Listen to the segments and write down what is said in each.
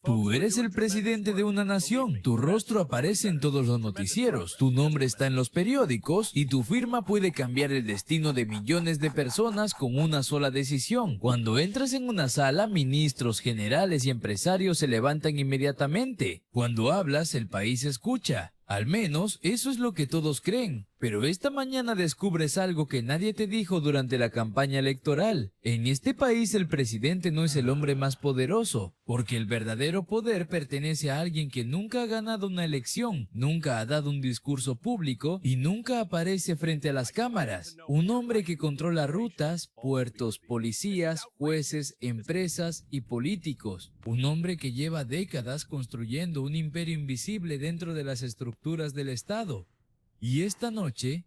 Tú eres el presidente de una nación, tu rostro aparece en todos los noticieros, tu nombre está en los periódicos y tu firma puede cambiar el destino de millones de personas con una sola decisión. Cuando entras en una sala, ministros, generales y empresarios se levantan inmediatamente. Cuando hablas, el país escucha. Al menos, eso es lo que todos creen. Pero esta mañana descubres algo que nadie te dijo durante la campaña electoral. En este país el presidente no es el hombre más poderoso, porque el verdadero poder pertenece a alguien que nunca ha ganado una elección, nunca ha dado un discurso público y nunca aparece frente a las cámaras. Un hombre que controla rutas, puertos, policías, jueces, empresas y políticos. Un hombre que lleva décadas construyendo un imperio invisible dentro de las estructuras del Estado. Y esta noche,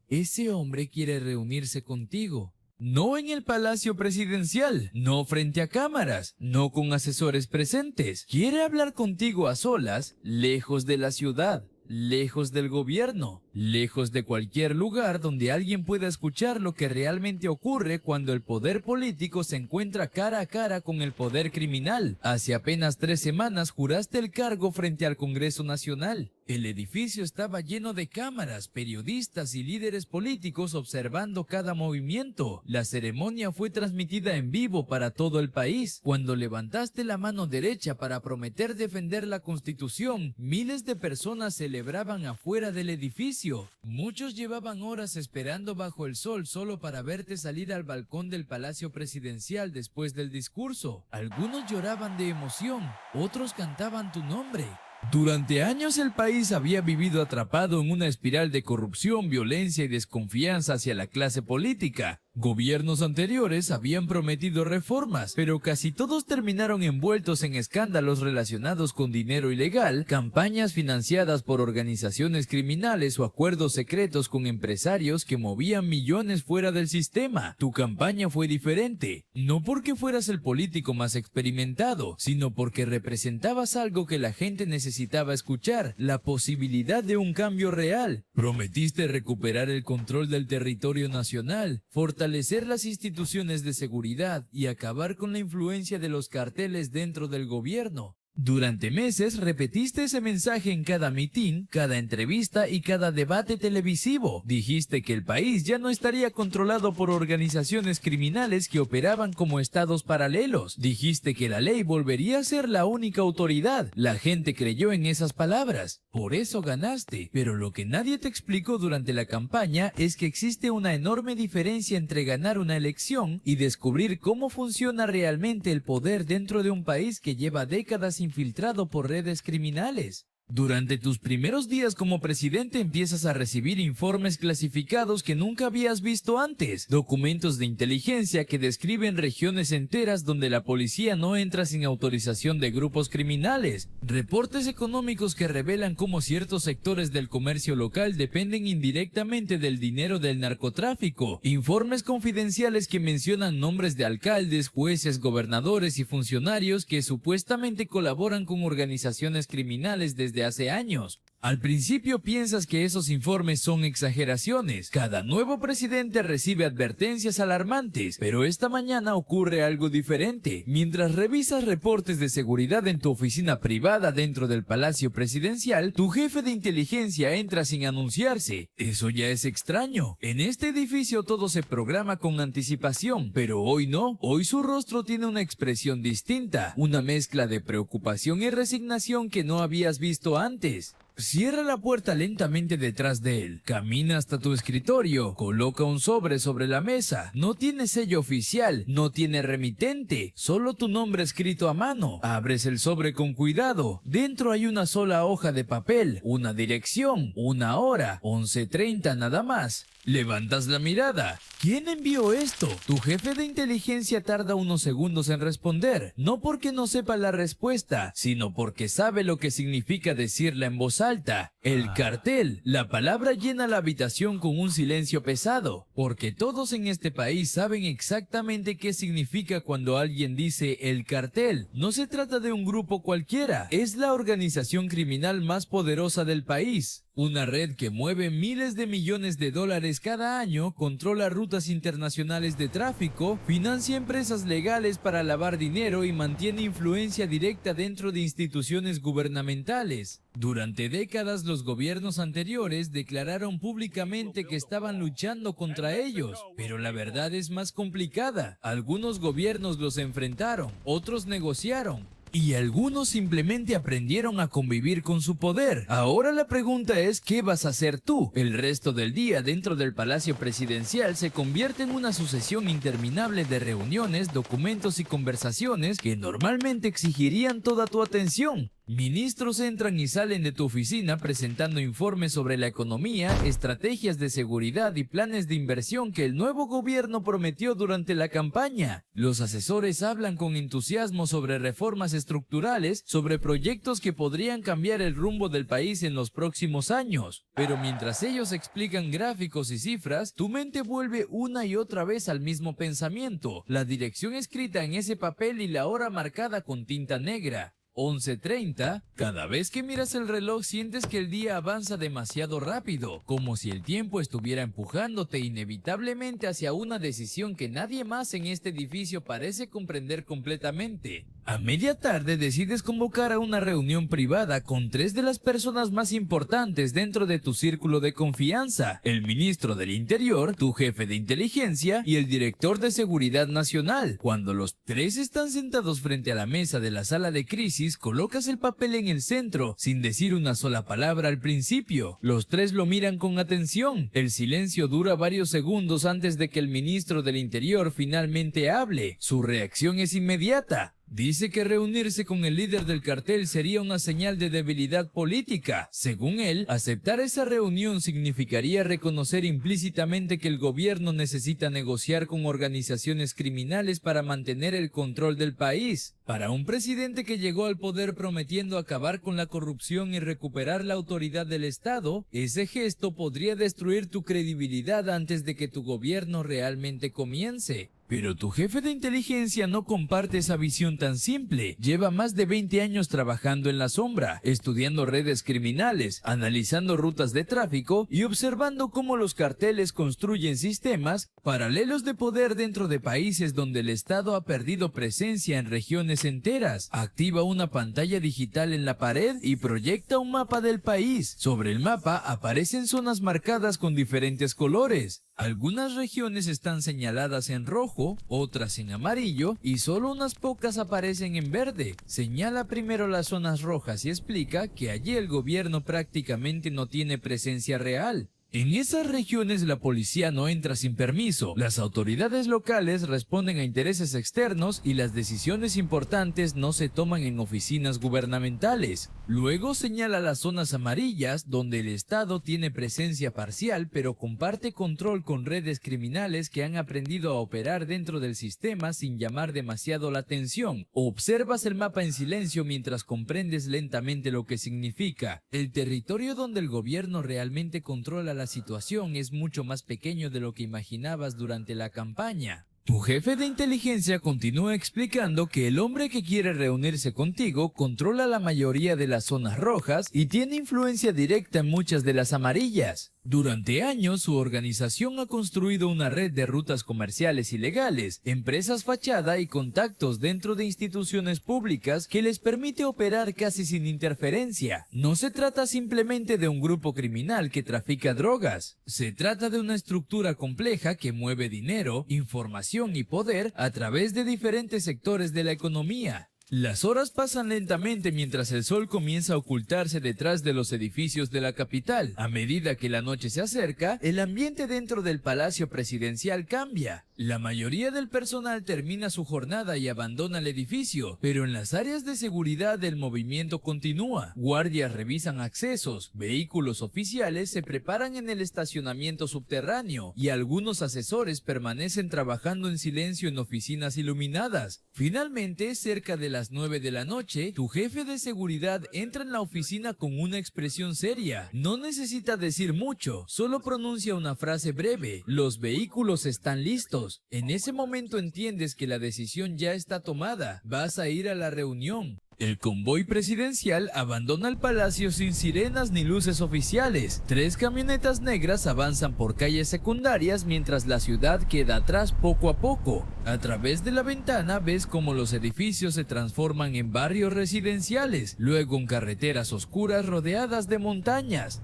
ese hombre quiere reunirse contigo. No en el Palacio Presidencial, no frente a cámaras, no con asesores presentes. Quiere hablar contigo a solas, lejos de la ciudad, lejos del gobierno, lejos de cualquier lugar donde alguien pueda escuchar lo que realmente ocurre cuando el poder político se encuentra cara a cara con el poder criminal. Hace apenas 3 semanas juraste el cargo frente al Congreso Nacional. El edificio estaba lleno de cámaras, periodistas y líderes políticos observando cada movimiento. La ceremonia fue transmitida en vivo para todo el país. Cuando levantaste la mano derecha para prometer defender la Constitución, miles de personas celebraban afuera del edificio. Muchos llevaban horas esperando bajo el sol solo para verte salir al balcón del Palacio Presidencial después del discurso. Algunos lloraban de emoción, otros cantaban tu nombre. Durante años el país había vivido atrapado en una espiral de corrupción, violencia y desconfianza hacia la clase política. Gobiernos anteriores habían prometido reformas, pero casi todos terminaron envueltos en escándalos relacionados con dinero ilegal, campañas financiadas por organizaciones criminales o acuerdos secretos con empresarios que movían millones fuera del sistema. Tu campaña fue diferente, no porque fueras el político más experimentado, sino porque representabas algo que la gente necesitaba escuchar, la posibilidad de un cambio real. Prometiste recuperar el control del territorio nacional, fortalecer las instituciones de seguridad y acabar con la influencia de los carteles dentro del gobierno. Durante meses repetiste ese mensaje en cada mitin, cada entrevista y cada debate televisivo. Dijiste que el país ya no estaría controlado por organizaciones criminales que operaban como estados paralelos. Dijiste que la ley volvería a ser la única autoridad. La gente creyó en esas palabras. Por eso ganaste. Pero lo que nadie te explicó durante la campaña es que existe una enorme diferencia entre ganar una elección y descubrir cómo funciona realmente el poder dentro de un país que lleva décadas infiltrado por redes criminales. Durante tus primeros días como presidente empiezas a recibir informes clasificados que nunca habías visto antes, documentos de inteligencia que describen regiones enteras donde la policía no entra sin autorización de grupos criminales, reportes económicos que revelan cómo ciertos sectores del comercio local dependen indirectamente del dinero del narcotráfico, informes confidenciales que mencionan nombres de alcaldes, jueces, gobernadores y funcionarios que supuestamente colaboran con organizaciones criminales desde hace años. Al principio piensas que esos informes son exageraciones. Cada nuevo presidente recibe advertencias alarmantes, pero esta mañana ocurre algo diferente. Mientras revisas reportes de seguridad en tu oficina privada dentro del Palacio Presidencial, tu jefe de inteligencia entra sin anunciarse. Eso ya es extraño. En este edificio todo se programa con anticipación, pero hoy no. Hoy su rostro tiene una expresión distinta, una mezcla de preocupación y resignación que no habías visto antes. Cierra la puerta lentamente detrás de él, camina hasta tu escritorio, coloca un sobre la mesa. No tiene sello oficial, no tiene remitente, solo tu nombre escrito a mano. Abres el sobre con cuidado. Dentro hay una sola hoja de papel, una dirección, una hora, 11:30 nada más. Levantas la mirada. ¿Quién envió esto? Tu jefe de inteligencia tarda unos segundos en responder, no porque no sepa la respuesta, sino porque sabe lo que significa decirla en voz alta. El cartel. La palabra llena la habitación con un silencio pesado, porque todos en este país saben exactamente qué significa cuando alguien dice el cartel. No se trata de un grupo cualquiera, es la organización criminal más poderosa del país. Una red que mueve miles de millones de dólares cada año, controla rutas internacionales de tráfico, financia empresas legales para lavar dinero y mantiene influencia directa dentro de instituciones gubernamentales. Durante décadas, los gobiernos anteriores declararon públicamente que estaban luchando contra ellos, pero la verdad es más complicada. Algunos gobiernos los enfrentaron, otros negociaron, y algunos simplemente aprendieron a convivir con su poder. Ahora la pregunta es, ¿qué vas a hacer tú? El resto del día dentro del Palacio Presidencial se convierte en una sucesión interminable de reuniones, documentos y conversaciones que normalmente exigirían toda tu atención. Ministros entran y salen de tu oficina presentando informes sobre la economía, estrategias de seguridad y planes de inversión que el nuevo gobierno prometió durante la campaña. Los asesores hablan con entusiasmo sobre reformas estructurales, sobre proyectos que podrían cambiar el rumbo del país en los próximos años. Pero mientras ellos explican gráficos y cifras, tu mente vuelve una y otra vez al mismo pensamiento, la dirección escrita en ese papel y la hora marcada con tinta negra. 11:30, cada vez que miras el reloj sientes que el día avanza demasiado rápido, como si el tiempo estuviera empujándote inevitablemente hacia una decisión que nadie más en este edificio parece comprender completamente. A media tarde decides convocar a una reunión privada con 3 de las personas más importantes dentro de tu círculo de confianza: el ministro del Interior, tu jefe de inteligencia y el director de Seguridad Nacional. Cuando los 3 están sentados frente a la mesa de la sala de crisis, colocas el papel en el centro, sin decir una sola palabra al principio. Los 3 lo miran con atención. El silencio dura varios segundos antes de que el ministro del Interior finalmente hable. Su reacción es inmediata. Dice que reunirse con el líder del cartel sería una señal de debilidad política. Según él, aceptar esa reunión significaría reconocer implícitamente que el gobierno necesita negociar con organizaciones criminales para mantener el control del país. Para un presidente que llegó al poder prometiendo acabar con la corrupción y recuperar la autoridad del Estado, ese gesto podría destruir tu credibilidad antes de que tu gobierno realmente comience. Pero tu jefe de inteligencia no comparte esa visión tan simple. Lleva más de 20 años trabajando en la sombra, estudiando redes criminales, analizando rutas de tráfico y observando cómo los carteles construyen sistemas paralelos de poder dentro de países donde el Estado ha perdido presencia en regiones enteras. Activa una pantalla digital en la pared y proyecta un mapa del país. Sobre el mapa aparecen zonas marcadas con diferentes colores. Algunas regiones están señaladas en rojo, otras en amarillo y solo unas pocas aparecen en verde. Señala primero las zonas rojas y explica que allí el gobierno prácticamente no tiene presencia real. En esas regiones la policía no entra sin permiso, las autoridades locales responden a intereses externos y las decisiones importantes no se toman en oficinas gubernamentales. Luego señala las zonas amarillas, donde el Estado tiene presencia parcial pero comparte control con redes criminales que han aprendido a operar dentro del sistema sin llamar demasiado la atención. Observas el mapa en silencio mientras comprendes lentamente lo que significa. El territorio donde el gobierno realmente controla la situación es mucho más pequeño de lo que imaginabas durante la campaña. Tu jefe de inteligencia continúa explicando que el hombre que quiere reunirse contigo controla la mayoría de las zonas rojas y tiene influencia directa en muchas de las amarillas. Durante años, su organización ha construido una red de rutas comerciales y legales, empresas fachada y contactos dentro de instituciones públicas que les permite operar casi sin interferencia. No se trata simplemente de un grupo criminal que trafica drogas. Se trata de una estructura compleja que mueve dinero, información y poder a través de diferentes sectores de la economía. Las horas pasan lentamente mientras el sol comienza a ocultarse detrás de los edificios de la capital. A medida que la noche se acerca, el ambiente dentro del Palacio Presidencial cambia. La mayoría del personal termina su jornada y abandona el edificio, pero en las áreas de seguridad el movimiento continúa. Guardias revisan accesos, vehículos oficiales se preparan en el estacionamiento subterráneo y algunos asesores permanecen trabajando en silencio en oficinas iluminadas. Finalmente, cerca de las las 9 de la noche, tu jefe de seguridad entra en la oficina con una expresión seria. No necesita decir mucho, solo pronuncia una frase breve: los vehículos están listos. En ese momento entiendes que la decisión ya está tomada, vas a ir a la reunión. El convoy presidencial abandona el palacio sin sirenas ni luces oficiales. 3 camionetas negras avanzan por calles secundarias mientras la ciudad queda atrás poco a poco. A través de la ventana ves cómo los edificios se transforman en barrios residenciales, luego en carreteras oscuras rodeadas de montañas.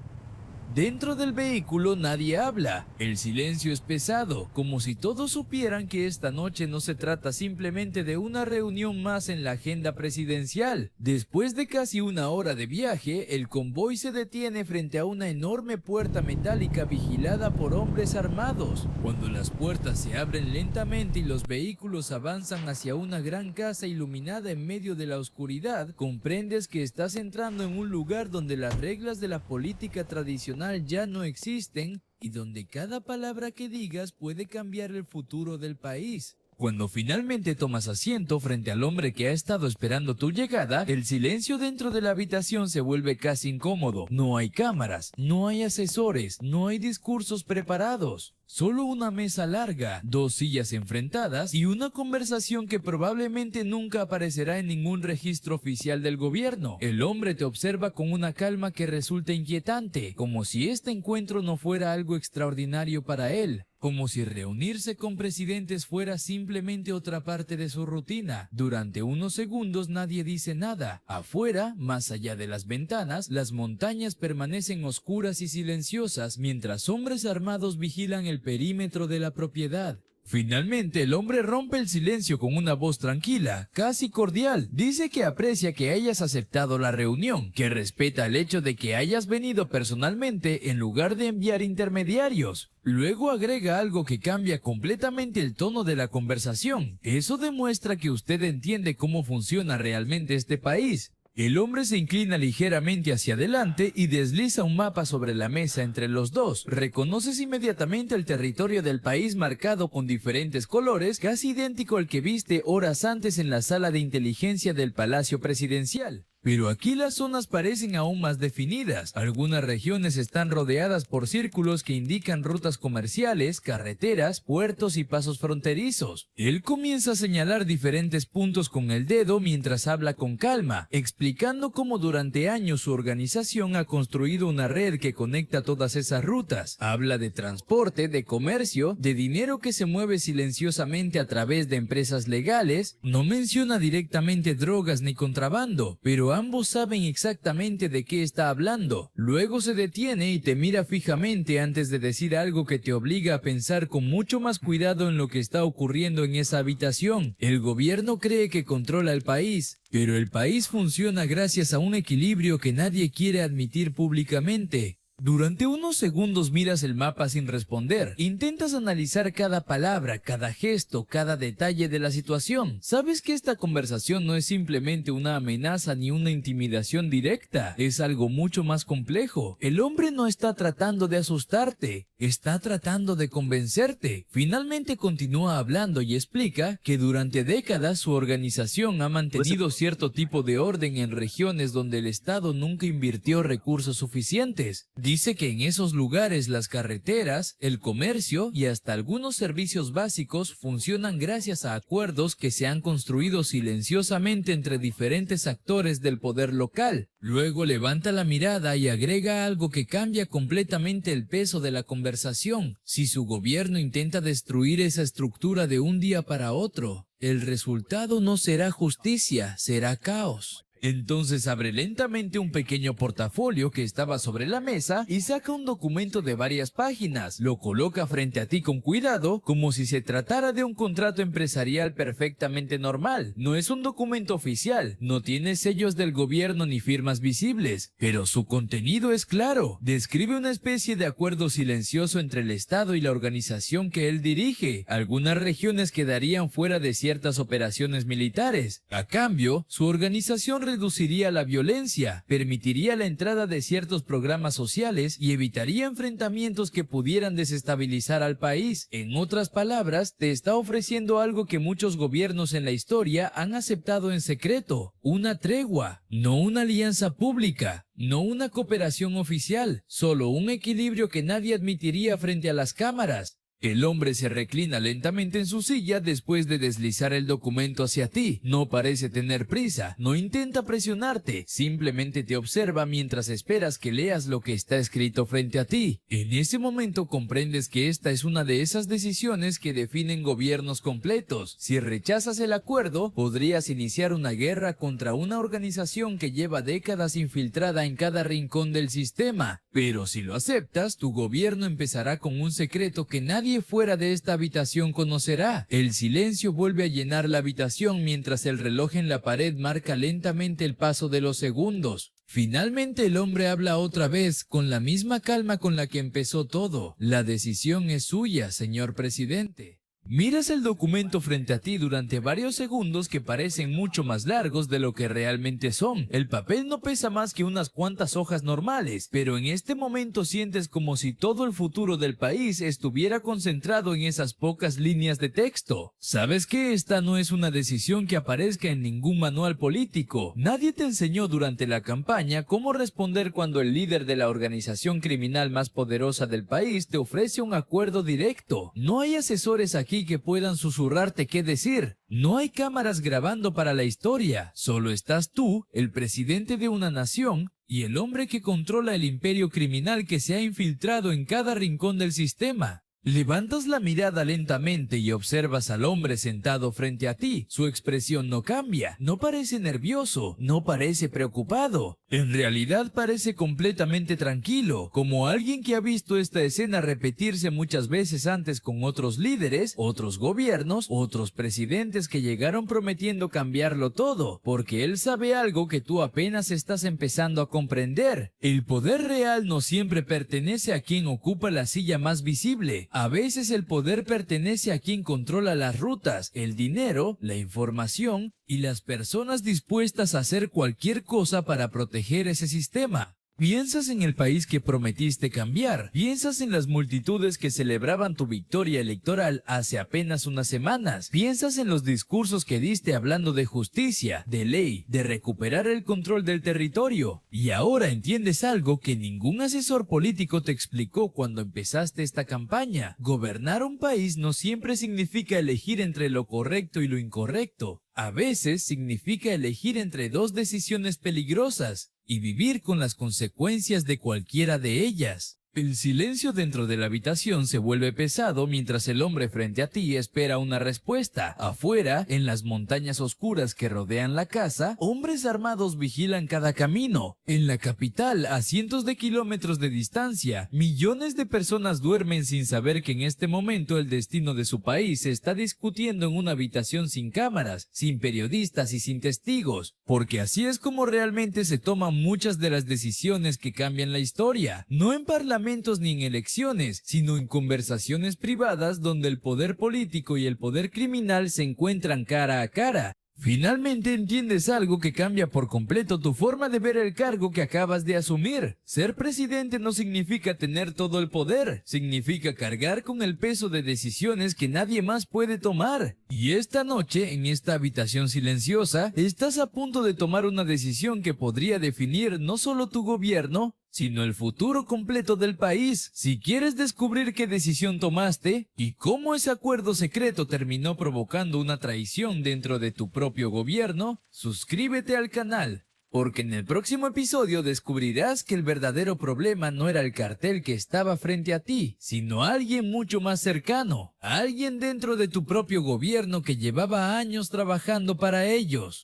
Dentro del vehículo nadie habla, el silencio es pesado, como si todos supieran que esta noche no se trata simplemente de una reunión más en la agenda presidencial. Después de casi una hora de viaje, el convoy se detiene frente a una enorme puerta metálica vigilada por hombres armados. Cuando las puertas se abren lentamente y los vehículos avanzan hacia una gran casa iluminada en medio de la oscuridad, comprendes que estás entrando en un lugar donde las reglas de la política tradicional ya no existen y donde cada palabra que digas puede cambiar el futuro del país. Cuando finalmente tomas asiento frente al hombre que ha estado esperando tu llegada, el silencio dentro de la habitación se vuelve casi incómodo. No hay cámaras, no hay asesores, no hay discursos preparados. Solo una mesa larga, 2 sillas enfrentadas y una conversación que probablemente nunca aparecerá en ningún registro oficial del gobierno. El hombre te observa con una calma que resulta inquietante, como si este encuentro no fuera algo extraordinario para él. Como si reunirse con presidentes fuera simplemente otra parte de su rutina. Durante unos segundos nadie dice nada. Afuera, más allá de las ventanas, las montañas permanecen oscuras y silenciosas, mientras hombres armados vigilan el perímetro de la propiedad. Finalmente, el hombre rompe el silencio con una voz tranquila, casi cordial. Dice que aprecia que hayas aceptado la reunión, que respeta el hecho de que hayas venido personalmente en lugar de enviar intermediarios. Luego agrega algo que cambia completamente el tono de la conversación. Eso demuestra que usted entiende cómo funciona realmente este país. El hombre se inclina ligeramente hacia adelante y desliza un mapa sobre la mesa entre los dos. Reconoces inmediatamente el territorio del país marcado con diferentes colores, casi idéntico al que viste horas antes en la sala de inteligencia del Palacio Presidencial. Pero aquí las zonas parecen aún más definidas. Algunas regiones están rodeadas por círculos que indican rutas comerciales, carreteras, puertos y pasos fronterizos. Él comienza a señalar diferentes puntos con el dedo mientras habla con calma, explicando cómo durante años su organización ha construido una red que conecta todas esas rutas. Habla de transporte, de comercio, de dinero que se mueve silenciosamente a través de empresas legales. No menciona directamente drogas ni contrabando, pero ambos saben exactamente de qué está hablando. Luego se detiene y te mira fijamente antes de decir algo que te obliga a pensar con mucho más cuidado en lo que está ocurriendo en esa habitación. El gobierno cree que controla el país, pero el país funciona gracias a un equilibrio que nadie quiere admitir públicamente. Durante unos segundos miras el mapa sin responder. Intentas analizar cada palabra, cada gesto, cada detalle de la situación. Sabes que esta conversación no es simplemente una amenaza ni una intimidación directa. Es algo mucho más complejo. El hombre no está tratando de asustarte, está tratando de convencerte. Finalmente continúa hablando y explica que durante décadas su organización ha mantenido cierto tipo de orden en regiones donde el Estado nunca invirtió recursos suficientes. Dice que en esos lugares las carreteras, el comercio y hasta algunos servicios básicos funcionan gracias a acuerdos que se han construido silenciosamente entre diferentes actores del poder local. Luego levanta la mirada y agrega algo que cambia completamente el peso de la conversación. Si su gobierno intenta destruir esa estructura de un día para otro, el resultado no será justicia, será caos. Entonces abre lentamente un pequeño portafolio que estaba sobre la mesa y saca un documento de varias páginas. Lo coloca frente a ti con cuidado, como si se tratara de un contrato empresarial perfectamente normal. No es un documento oficial, no tiene sellos del gobierno ni firmas visibles, pero su contenido es claro. Describe una especie de acuerdo silencioso entre el Estado y la organización que él dirige. Algunas regiones quedarían fuera de ciertas operaciones militares. A cambio, su organización reduciría la violencia, permitiría la entrada de ciertos programas sociales y evitaría enfrentamientos que pudieran desestabilizar al país. En otras palabras, te está ofreciendo algo que muchos gobiernos en la historia han aceptado en secreto: una tregua, no una alianza pública, no una cooperación oficial, solo un equilibrio que nadie admitiría frente a las cámaras. El hombre se reclina lentamente en su silla después de deslizar el documento hacia ti. No parece tener prisa, no intenta presionarte, simplemente te observa mientras esperas que leas lo que está escrito frente a ti. En ese momento comprendes que esta es una de esas decisiones que definen gobiernos completos. Si rechazas el acuerdo, podrías iniciar una guerra contra una organización que lleva décadas infiltrada en cada rincón del sistema. Pero si lo aceptas, tu gobierno empezará con un secreto que nadie fuera de esta habitación conocerá. El silencio vuelve a llenar la habitación mientras el reloj en la pared marca lentamente el paso de los segundos. Finalmente el hombre habla otra vez, con la misma calma con la que empezó todo. La decisión es suya, señor presidente. Miras el documento frente a ti durante varios segundos que parecen mucho más largos de lo que realmente son. El papel no pesa más que unas cuantas hojas normales, pero en este momento sientes como si todo el futuro del país estuviera concentrado en esas pocas líneas de texto. Sabes que esta no es una decisión que aparezca en ningún manual político. Nadie te enseñó durante la campaña cómo responder cuando el líder de la organización criminal más poderosa del país te ofrece un acuerdo directo. No hay asesores aquí que puedan susurrarte qué decir. No hay cámaras grabando para la historia. Solo estás tú, el presidente de una nación, y el hombre que controla el imperio criminal que se ha infiltrado en cada rincón del sistema. Levantas la mirada lentamente y observas al hombre sentado frente a ti. Su expresión no cambia, no parece nervioso, no parece preocupado. En realidad parece completamente tranquilo, como alguien que ha visto esta escena repetirse muchas veces antes con otros líderes, otros gobiernos, otros presidentes que llegaron prometiendo cambiarlo todo, porque él sabe algo que tú apenas estás empezando a comprender. El poder real no siempre pertenece a quien ocupa la silla más visible. A veces el poder pertenece a quien controla las rutas, el dinero, la información y las personas dispuestas a hacer cualquier cosa para proteger ese sistema. Piensas en el país que prometiste cambiar, piensas en las multitudes que celebraban tu victoria electoral hace apenas unas semanas, piensas en los discursos que diste hablando de justicia, de ley, de recuperar el control del territorio, y ahora entiendes algo que ningún asesor político te explicó cuando empezaste esta campaña. Gobernar un país no siempre significa elegir entre lo correcto y lo incorrecto. A veces significa elegir entre dos decisiones peligrosas y vivir con las consecuencias de cualquiera de ellas. El silencio dentro de la habitación se vuelve pesado mientras el hombre frente a ti espera una respuesta. Afuera, en las montañas oscuras que rodean la casa, hombres armados vigilan cada camino. En la capital, a cientos de kilómetros de distancia, millones de personas duermen sin saber que en este momento el destino de su país se está discutiendo en una habitación sin cámaras, sin periodistas y sin testigos, porque así es como realmente se toman muchas de las decisiones que cambian la historia, no en parlamentos ni en elecciones, sino en conversaciones privadas donde el poder político y el poder criminal se encuentran cara a cara. Finalmente entiendes algo que cambia por completo tu forma de ver el cargo que acabas de asumir. Ser presidente no significa tener todo el poder, significa cargar con el peso de decisiones que nadie más puede tomar. Y esta noche, en esta habitación silenciosa, estás a punto de tomar una decisión que podría definir no solo tu gobierno, sino el futuro completo del país. Si quieres descubrir qué decisión tomaste y cómo ese acuerdo secreto terminó provocando una traición dentro de tu propio gobierno, suscríbete al canal, porque en el próximo episodio descubrirás que el verdadero problema no era el cartel que estaba frente a ti, sino alguien mucho más cercano, alguien dentro de tu propio gobierno que llevaba años trabajando para ellos.